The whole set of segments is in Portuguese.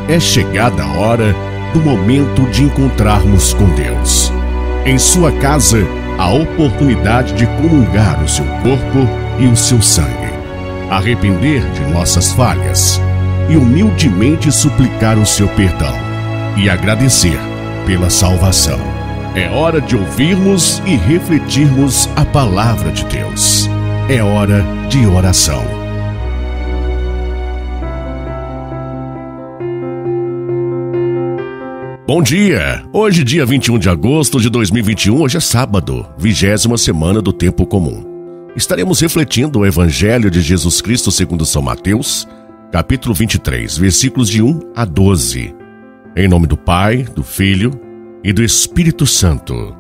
É chegada a hora do momento de encontrarmos com Deus. Em sua casa, a oportunidade de comungar o seu corpo e o seu sangue, arrepender de nossas falhas e humildemente suplicar o seu perdão e agradecer pela salvação. É hora de ouvirmos e refletirmos a palavra de Deus. É hora de oração. Bom dia! Hoje, dia 21 de agosto de 2021, hoje é sábado, 20ª semana do tempo comum. Estaremos refletindo o Evangelho de Jesus Cristo segundo São Mateus, capítulo 23, versículos de 1 a 12. Em nome do Pai, do Filho e do Espírito Santo.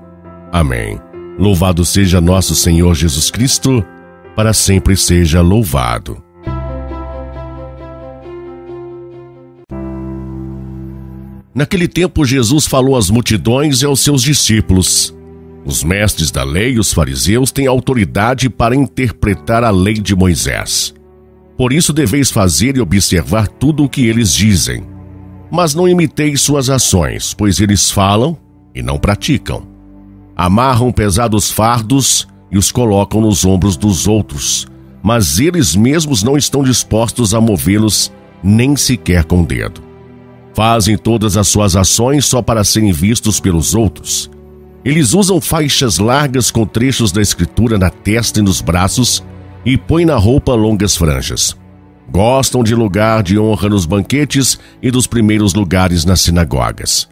Amém. Louvado seja nosso Senhor Jesus Cristo, para sempre seja louvado. Naquele tempo, Jesus falou às multidões e aos seus discípulos: os mestres da lei e os fariseus têm autoridade para interpretar a lei de Moisés. Por isso deveis fazer e observar tudo o que eles dizem. Mas não imiteis suas ações, pois eles falam e não praticam. Amarram pesados fardos e os colocam nos ombros dos outros, mas eles mesmos não estão dispostos a movê-los nem sequer com o dedo. Fazem todas as suas ações só para serem vistos pelos outros. Eles usam faixas largas com trechos da Escritura na testa e nos braços e põem na roupa longas franjas. Gostam de lugar de honra nos banquetes e dos primeiros lugares nas sinagogas.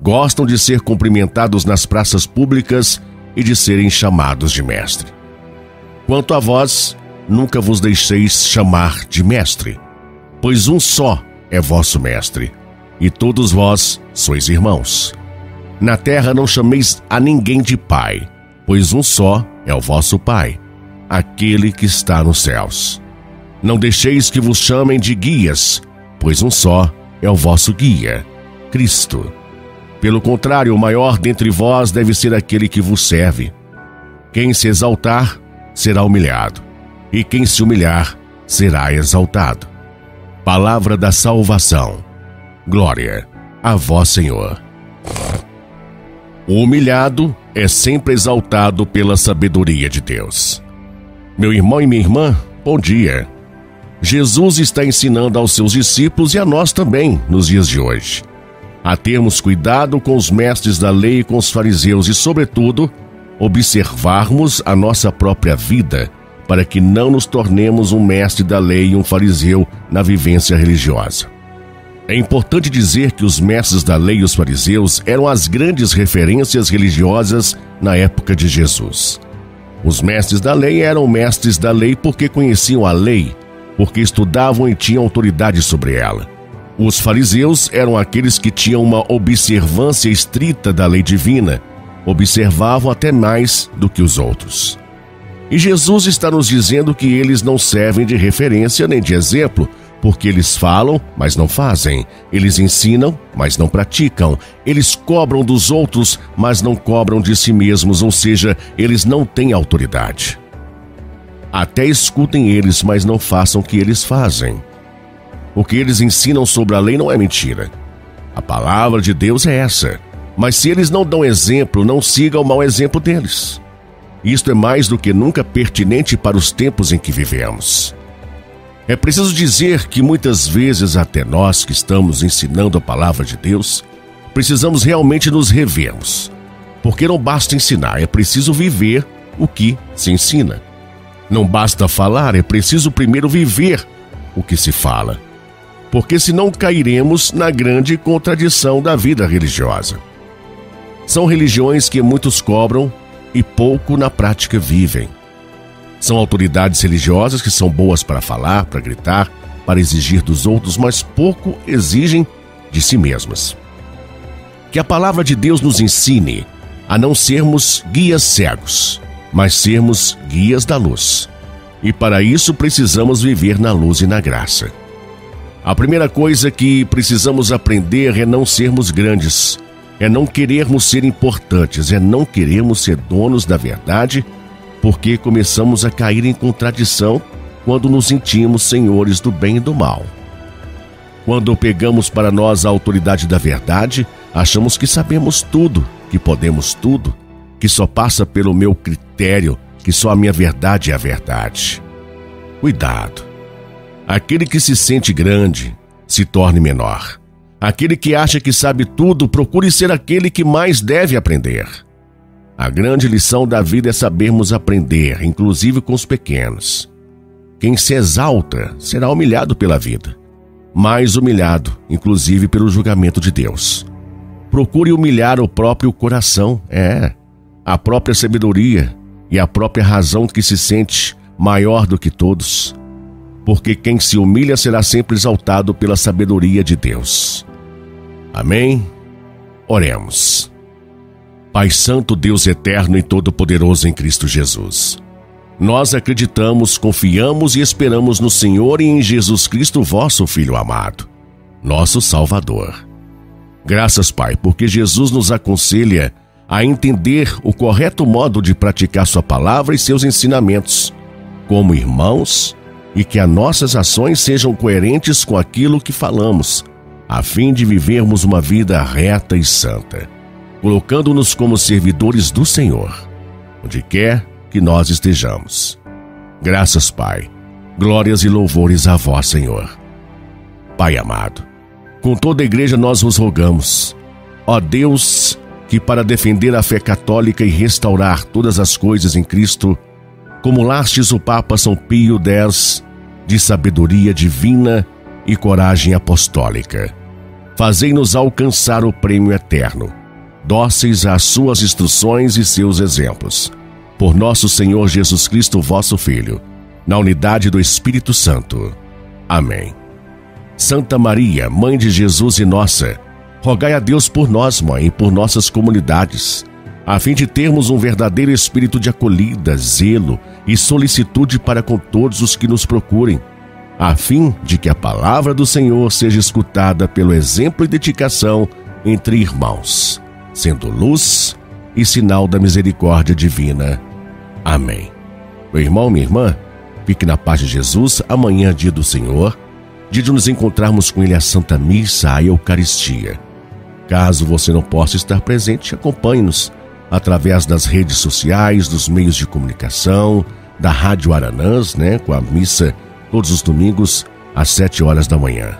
Gostam de ser cumprimentados nas praças públicas e de serem chamados de mestre. Quanto a vós, nunca vos deixeis chamar de mestre, pois um só é vosso mestre, e todos vós sois irmãos. Na terra não chameis a ninguém de pai, pois um só é o vosso Pai, aquele que está nos céus. Não deixeis que vos chamem de guias, pois um só é o vosso guia, Cristo. Pelo contrário, o maior dentre vós deve ser aquele que vos serve. Quem se exaltar será humilhado, e quem se humilhar será exaltado. Palavra da salvação. Glória a vós, Senhor. O humilhado é sempre exaltado pela sabedoria de Deus. Meu irmão e minha irmã, bom dia. Jesus está ensinando aos seus discípulos e a nós também, nos dias de hoje, a termos cuidado com os mestres da lei e com os fariseus e, sobretudo, observarmos a nossa própria vida para que não nos tornemos um mestre da lei e um fariseu na vivência religiosa. É importante dizer que os mestres da lei e os fariseus eram as grandes referências religiosas na época de Jesus. Os mestres da lei eram mestres da lei porque conheciam a lei, porque estudavam e tinham autoridade sobre ela. Os fariseus eram aqueles que tinham uma observância estrita da lei divina, observavam até mais do que os outros. E Jesus está nos dizendo que eles não servem de referência nem de exemplo, porque eles falam, mas não fazem. Eles ensinam, mas não praticam. Eles cobram dos outros, mas não cobram de si mesmos, ou seja, eles não têm autoridade. Até escutem eles, mas não façam o que eles fazem. O que eles ensinam sobre a lei não é mentira. A palavra de Deus é essa. Mas se eles não dão exemplo, não sigam o mau exemplo deles. Isto é mais do que nunca pertinente para os tempos em que vivemos. É preciso dizer que muitas vezes até nós que estamos ensinando a palavra de Deus, precisamos realmente nos revermos. Porque não basta ensinar, é preciso viver o que se ensina. Não basta falar, é preciso primeiro viver o que se fala. Porque senão cairemos na grande contradição da vida religiosa. São religiões que muitos cobram e pouco na prática vivem. São autoridades religiosas que são boas para falar, para gritar, para exigir dos outros, mas pouco exigem de si mesmas. Que a palavra de Deus nos ensine a não sermos guias cegos, mas sermos guias da luz. E para isso precisamos viver na luz e na graça. A primeira coisa que precisamos aprender é não sermos grandes, é não querermos ser importantes, é não querermos ser donos da verdade, porque começamos a cair em contradição quando nos sentimos senhores do bem e do mal. Quando pegamos para nós a autoridade da verdade, achamos que sabemos tudo, que podemos tudo, que só passa pelo meu critério, que só a minha verdade é a verdade. Cuidado! Aquele que se sente grande, se torne menor. Aquele que acha que sabe tudo, procure ser aquele que mais deve aprender. A grande lição da vida é sabermos aprender, inclusive com os pequenos. Quem se exalta será humilhado pela vida, mais humilhado, inclusive pelo julgamento de Deus. Procure humilhar o próprio coração, a própria sabedoria e a própria razão que se sente maior do que todos. Porque quem se humilha será sempre exaltado pela sabedoria de Deus. Amém? Oremos. Pai Santo, Deus eterno e todo-poderoso em Cristo Jesus. Nós acreditamos, confiamos e esperamos no Senhor e em Jesus Cristo, vosso Filho amado, nosso Salvador. Graças, Pai, porque Jesus nos aconselha a entender o correto modo de praticar sua palavra e seus ensinamentos, como irmãos, e que as nossas ações sejam coerentes com aquilo que falamos, a fim de vivermos uma vida reta e santa, colocando-nos como servidores do Senhor, onde quer que nós estejamos. Graças, Pai. Glórias e louvores a vós, Senhor. Pai amado, com toda a igreja nós vos rogamos, ó Deus, que para defender a fé católica e restaurar todas as coisas em Cristo, cumulastes o Papa São Pio X de sabedoria divina e coragem apostólica. Fazei-nos alcançar o prêmio eterno, dóceis às suas instruções e seus exemplos. Por nosso Senhor Jesus Cristo, vosso Filho, na unidade do Espírito Santo. Amém. Santa Maria, Mãe de Jesus e nossa, rogai a Deus por nós, Mãe, e por nossas comunidades, a fim de termos um verdadeiro espírito de acolhida, zelo e solicitude para com todos os que nos procurem, a fim de que a palavra do Senhor seja escutada pelo exemplo e dedicação entre irmãos, sendo luz e sinal da misericórdia divina. Amém. Meu irmão, minha irmã, fique na paz de Jesus. Amanhã, dia do Senhor, dia de nos encontrarmos com Ele à Santa Missa, à Eucaristia. Caso você não possa estar presente, acompanhe-nos através das redes sociais, dos meios de comunicação, da Rádio Aranãs, com a missa todos os domingos às 7 horas da manhã.